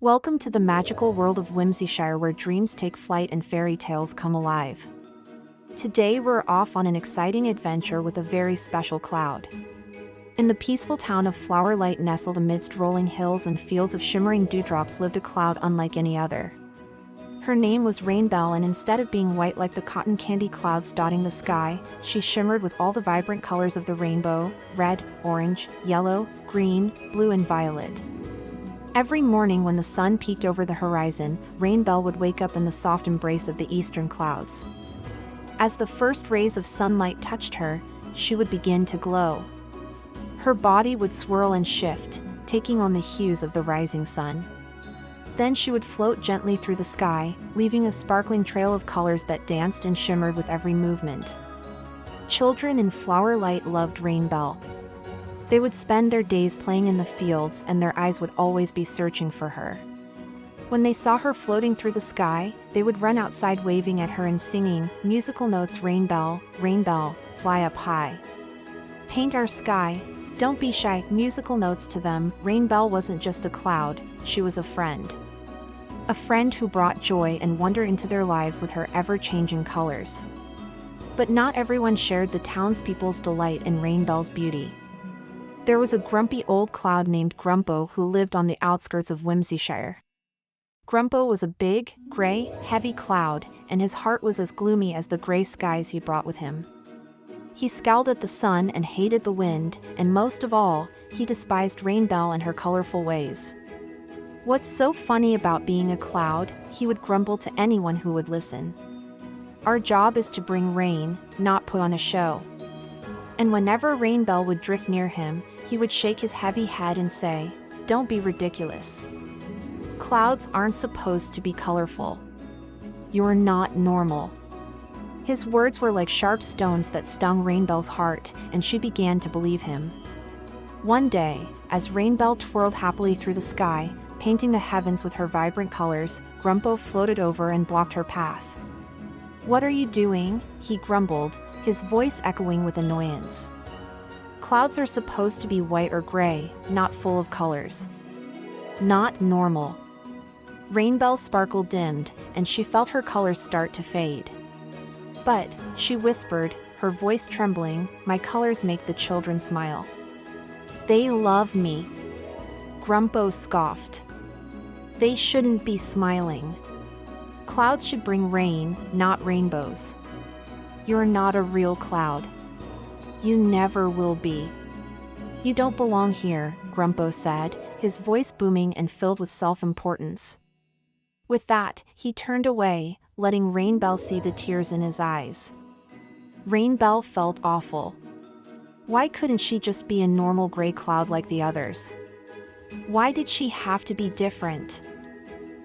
Welcome to the magical world of Whimsyshire, where dreams take flight and fairy tales come alive. Today we're off on an exciting adventure with a very special cloud. In the peaceful town of Flowerlight, nestled amidst rolling hills and fields of shimmering dewdrops, lived a cloud unlike any other. Her name was Rainbelle, and instead of being white like the cotton candy clouds dotting the sky, she shimmered with all the vibrant colors of the rainbow: red, orange, yellow, green, blue, and violet. Every morning when the sun peeked over the horizon, Rainbelle would wake up in the soft embrace of the eastern clouds. As the first rays of sunlight touched her, she would begin to glow. Her body would swirl and shift, taking on the hues of the rising sun. Then she would float gently through the sky, leaving a sparkling trail of colors that danced and shimmered with every movement. Children in Flowerlight loved Rainbelle. They would spend their days playing in the fields, and their eyes would always be searching for her. When they saw her floating through the sky, they would run outside waving at her and singing musical notes: "Rainbelle, Rainbelle, fly up high. Paint our sky, don't be shy." Musical notes to them, Rainbelle wasn't just a cloud, she was a friend. A friend who brought joy and wonder into their lives with her ever-changing colors. But not everyone shared the townspeople's delight in Rainbelle's beauty. There was a grumpy old cloud named Grumpo who lived on the outskirts of Whimsyshire. Grumpo was a big, gray, heavy cloud, and his heart was as gloomy as the gray skies he brought with him. He scowled at the sun and hated the wind, and most of all, he despised Rainbelle and her colorful ways. "What's so funny about being a cloud?" he would grumble to anyone who would listen. "Our job is to bring rain, not put on a show." And whenever Rainbelle would drift near him, he would shake his heavy head and say, "Don't be ridiculous. Clouds aren't supposed to be colorful. You're not normal." His words were like sharp stones that stung Rainbelle's heart, and she began to believe him. One day, as Rainbelle twirled happily through the sky, painting the heavens with her vibrant colors, Grumpo floated over and blocked her path. "What are you doing?" he grumbled, his voice echoing with annoyance. "Clouds are supposed to be white or gray, not full of colors. Not normal." Rainbelle's sparkle dimmed, and she felt her colors start to fade. "But," she whispered, her voice trembling, "my colors make the children smile. They love me." Grumpo scoffed. "They shouldn't be smiling. Clouds should bring rain, not rainbows. You're not a real cloud. You never will be. You don't belong here," Grumpo said, his voice booming and filled with self-importance. With that, he turned away, letting Rainbelle see the tears in his eyes. Rainbelle felt awful. Why couldn't she just be a normal gray cloud like the others? Why did she have to be different?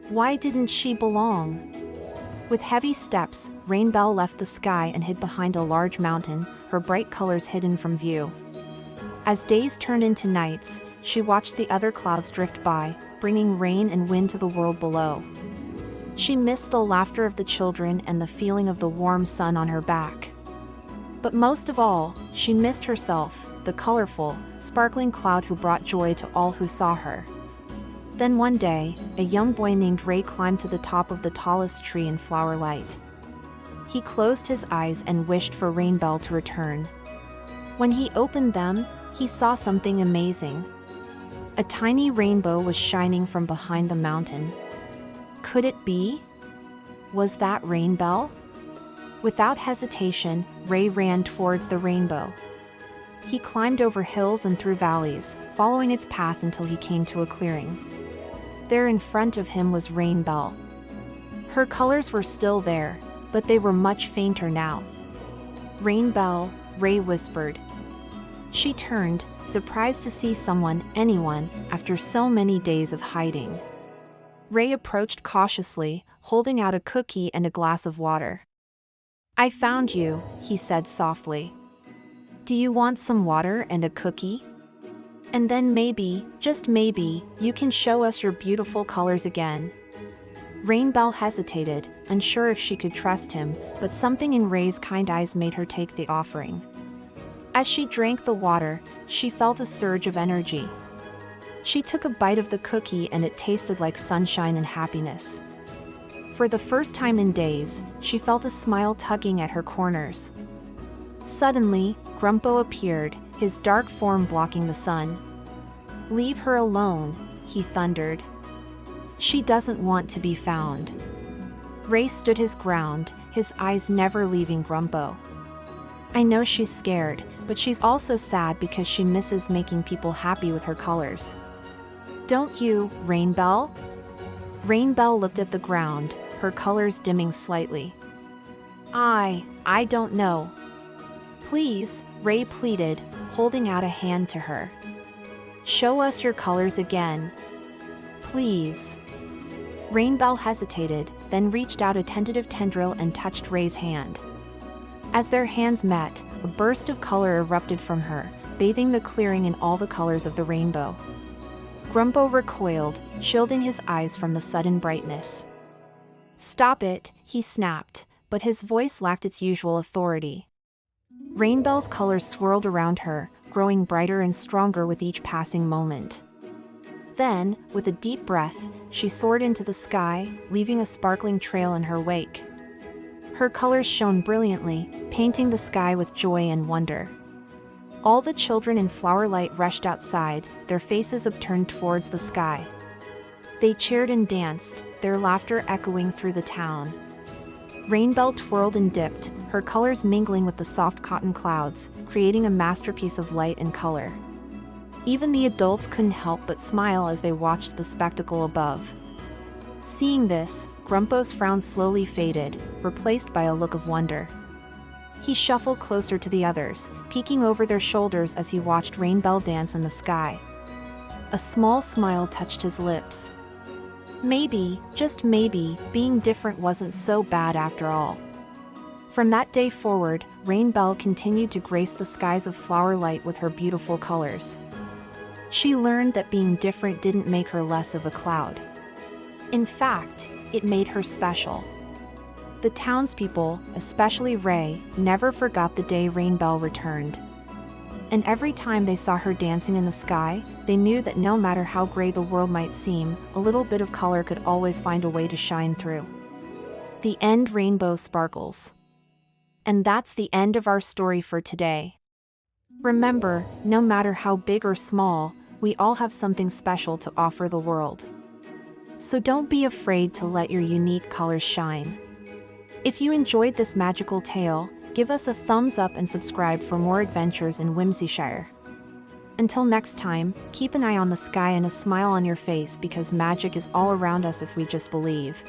Why didn't she belong? With heavy steps, Rainbelle left the sky and hid behind a large mountain, her bright colors hidden from view. As days turned into nights, she watched the other clouds drift by, bringing rain and wind to the world below. She missed the laughter of the children and the feeling of the warm sun on her back. But most of all, she missed herself, the colorful, sparkling cloud who brought joy to all who saw her. Then one day, a young boy named Ray climbed to the top of the tallest tree in Flowerlight. He closed his eyes and wished for Rainbelle to return. When he opened them, he saw something amazing. A tiny rainbow was shining from behind the mountain. Could it be? Was that Rainbelle? Without hesitation, Ray ran towards the rainbow. He climbed over hills and through valleys, following its path until he came to a clearing. There in front of him was Rainbelle. Her colors were still there, but they were much fainter now. "Rainbelle," Ray whispered. She turned, surprised to see anyone, after so many days of hiding. Ray approached cautiously, holding out a cookie and a glass of water. "I found you," he said softly. "Do you want some water and a cookie? And then maybe, just maybe, you can show us your beautiful colors again." Rainbelle hesitated, unsure if she could trust him, but something in Ray's kind eyes made her take the offering. As she drank the water, she felt a surge of energy. She took a bite of the cookie and it tasted like sunshine and happiness. For the first time in days, she felt a smile tugging at her corners. Suddenly, Grumpo appeared, his dark form blocking the sun. "Leave her alone," he thundered. "She doesn't want to be found." Ray stood his ground, his eyes never leaving Grumpo. "I know she's scared, but she's also sad because she misses making people happy with her colors. Don't you, Rainbelle?" Rainbelle looked at the ground, her colors dimming slightly. I don't know." "Please," Ray pleaded, holding out a hand to her. "Show us your colors again. Please." Rainbelle hesitated, then reached out a tentative tendril and touched Ray's hand. As their hands met, a burst of color erupted from her, bathing the clearing in all the colors of the rainbow. Grumpo recoiled, shielding his eyes from the sudden brightness. "Stop it," he snapped, but his voice lacked its usual authority. Rainbelle's colors swirled around her, growing brighter and stronger with each passing moment. Then, with a deep breath, she soared into the sky, leaving a sparkling trail in her wake. Her colors shone brilliantly, painting the sky with joy and wonder. All the children in Flowerlight rushed outside, their faces upturned towards the sky. They cheered and danced, their laughter echoing through the town. Rainbelle twirled and dipped, her colors mingling with the soft cotton clouds, creating a masterpiece of light and color. Even the adults couldn't help but smile as they watched the spectacle above. Seeing this, Grumpo's frown slowly faded, replaced by a look of wonder. He shuffled closer to the others, peeking over their shoulders as he watched Rainbelle dance in the sky. A small smile touched his lips. Maybe, just maybe, being different wasn't so bad after all. From that day forward, Rainbelle continued to grace the skies of Flowerlight with her beautiful colors. She learned that being different didn't make her less of a cloud. In fact, it made her special. The townspeople, especially Ray, never forgot the day Rainbelle returned. And every time they saw her dancing in the sky, they knew that no matter how gray the world might seem, a little bit of color could always find a way to shine through. The end. Rainbow sparkles. And that's the end of our story for today. Remember, no matter how big or small, we all have something special to offer the world. So don't be afraid to let your unique colors shine. If you enjoyed this magical tale, give us a thumbs up and subscribe for more adventures in Whimsyshire. Until next time, keep an eye on the sky and a smile on your face because magic is all around us if we just believe.